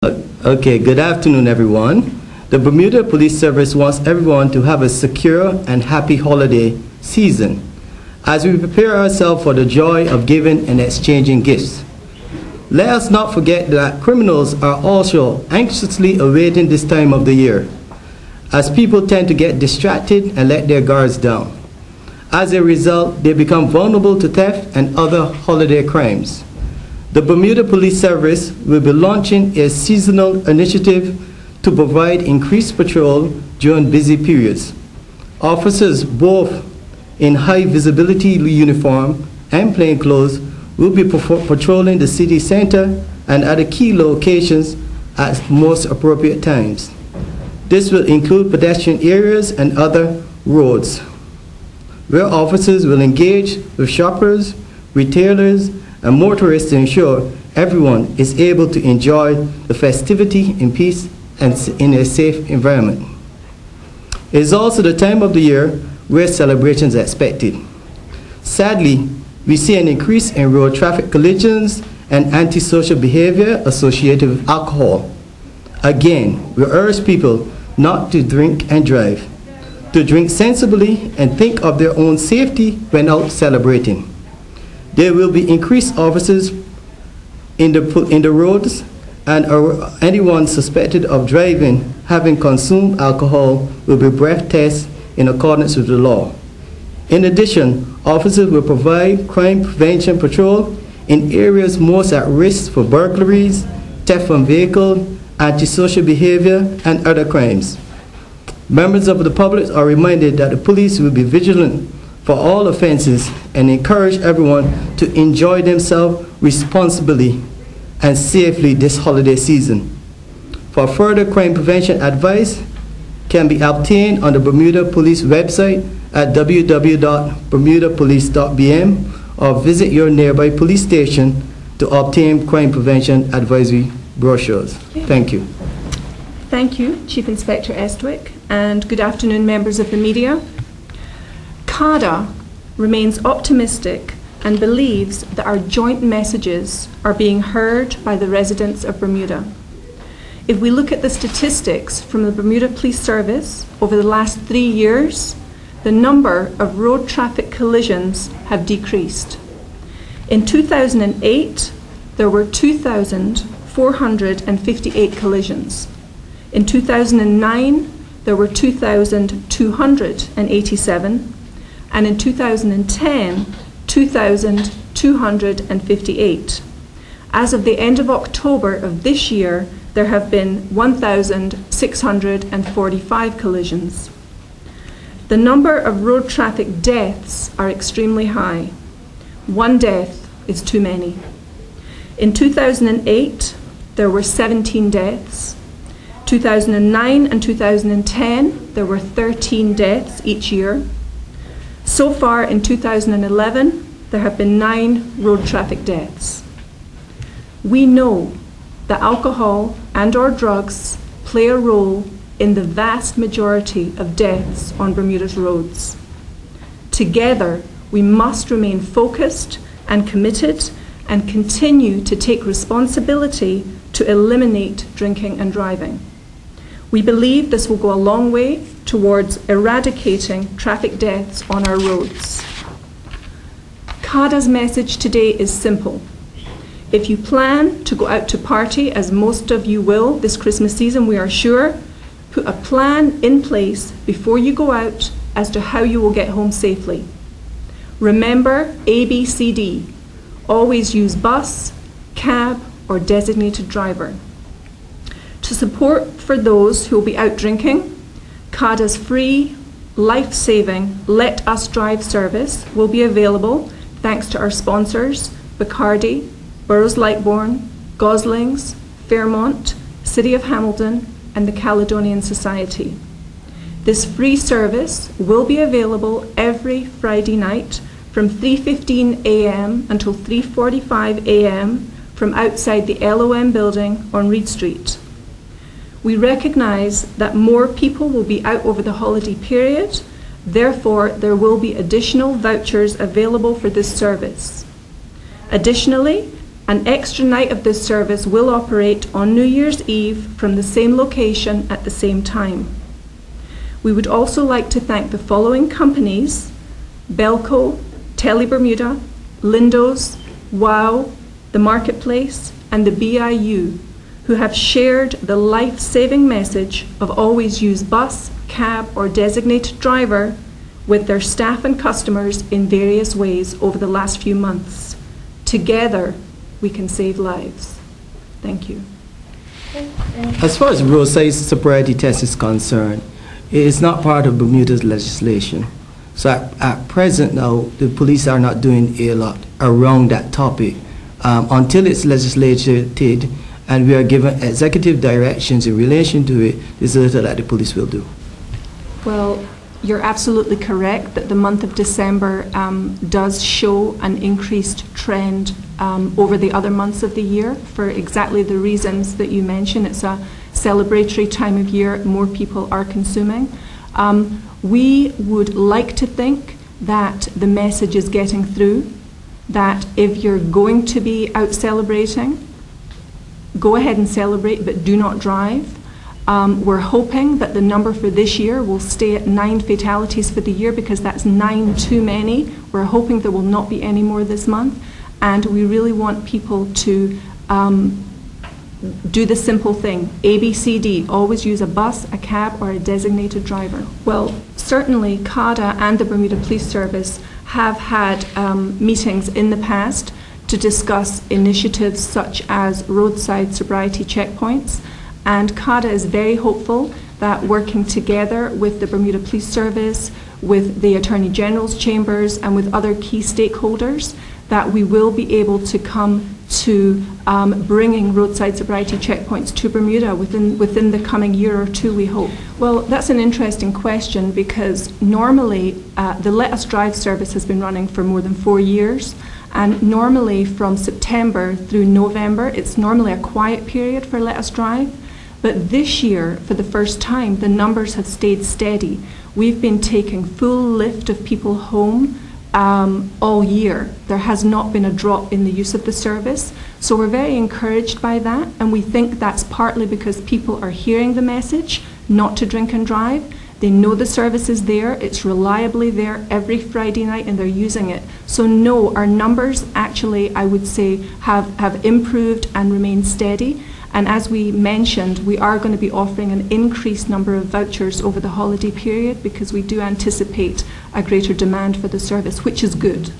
Okay, good afternoon, everyone. The Bermuda Police Service wants everyone to have a secure and happy holiday season as we prepare ourselves for the joy of giving and exchanging gifts. Let us not forget that criminals are also anxiously awaiting this time of the year, as people tend to get distracted and let their guards down. As a result, they become vulnerable to theft and other holiday crimes. The Bermuda Police Service will be launching a seasonal initiative to provide increased patrol during busy periods. Officers, both in high visibility uniform and plainclothes, will be patrolling the city center and other key locations at most appropriate times. This will include pedestrian areas and other roads, where officers will engage with shoppers, retailers, and motorists to ensure everyone is able to enjoy the festivity in peace and in a safe environment. It is also the time of the year where celebrations are expected. Sadly, we see an increase in road traffic collisions and antisocial behavior associated with alcohol. Again, we urge people not to drink and drive, to drink sensibly and think of their own safety when out celebrating. There will be increased officers in the roads, and anyone suspected of driving having consumed alcohol will be breath tested in accordance with the law. In addition, officers will provide crime prevention patrol in areas most at risk for burglaries, theft from vehicles, antisocial behavior, and other crimes. Members of the public are reminded that the police will be vigilant for all offenses and encourage everyone to enjoy themselves responsibly and safely this holiday season. For further crime prevention advice can be obtained on the Bermuda Police website at www.bermudapolice.bm or visit your nearby police station to obtain crime prevention advisory brochures. Thank you. Thank you, Chief Inspector Estwick, and good afternoon, members of the media. CADA remains optimistic and believes that our joint messages are being heard by the residents of Bermuda. If we look at the statistics from the Bermuda Police Service over the last 3 years, the number of road traffic collisions have decreased. In 2008, there were 2,458 collisions. In 2009, there were 2,287, and in 2010, 2,258. As of the end of October of this year, there have been 1,645 collisions. The number of road traffic deaths are extremely high. One death is too many. In 2008, there were 17 deaths. 2009 and 2010, there were 13 deaths each year. So far in 2011, there have been 9 road traffic deaths. We know that alcohol and/or drugs play a role in the vast majority of deaths on Bermuda's roads. Together, we must remain focused and committed and continue to take responsibility to eliminate drinking and driving. We believe this will go a long way towards eradicating traffic deaths on our roads. CADA's message today is simple. If you plan to go out to party, as most of you will this Christmas season, we are sure, put a plan in place before you go out as to how you will get home safely. Remember ABCD. Always use bus, cab, or designated driver. To support for those who will be out drinking, CADA's free, life-saving Let Us Drive service will be available thanks to our sponsors, Bacardi, Burroughs Lightbourne, Goslings, Fairmont, City of Hamilton, and the Caledonian Society. This free service will be available every Friday night from 3:15 a.m. until 3:45 a.m. from outside the LOM building on Reed Street. We recognise that more people will be out over the holiday period, therefore there will be additional vouchers available for this service. Additionally, An extra night of this service will operate on New Year's Eve from the same location at the same time. We would also like to thank the following companies: Belco, Tele Bermuda, Lindos, WOW, the Marketplace, and the BIU, who have shared the life-saving message of always use bus, cab, or designated driver with their staff and customers in various ways over the last few months. Together, we can save lives. Thank you. As far as roadside sobriety test is concerned, it is not part of Bermuda's legislation. So at present now, the police are not doing a lot around that topic until it's legislated and we are given executive directions in relation to it. There's little that the police will do. Well, you're absolutely correct that the month of December does show an increased trend over the other months of the year for exactly the reasons that you mentioned. It's a celebratory time of year, more people are consuming. We would like to think that the message is getting through, that if you're going to be out celebrating, go ahead and celebrate, but do not drive. We're hoping that the number for this year will stay at 9 fatalities for the year, because that's 9 too many. We're hoping there will not be any more this month, and we really want people to do the simple thing, ABCD, always use a bus, a cab, or a designated driver. Well, certainly CADA and the Bermuda Police Service have had meetings in the past to discuss initiatives such as roadside sobriety checkpoints, and CADA is very hopeful that working together with the Bermuda Police Service, with the Attorney General's chambers, and with other key stakeholders, that we will be able to come to bringing roadside sobriety checkpoints to Bermuda within the coming year or two, we hope. Well, that's an interesting question, because normally the Let Us Drive service has been running for more than 4 years, and normally from September through November, it's normally a quiet period for Let Us Drive. But this year, for the first time, the numbers have stayed steady. We've been taking full lift of people home all year. There has not been a drop in the use of the service. So we're very encouraged by that, and we think that's partly because people are hearing the message not to drink and drive. They know the service is there, it's reliably there every Friday night, and they're using it. So no, our numbers actually, I would say, have improved and remained steady. And as we mentioned, we are going to be offering an increased number of vouchers over the holiday period, because we do anticipate a greater demand for the service, which is good.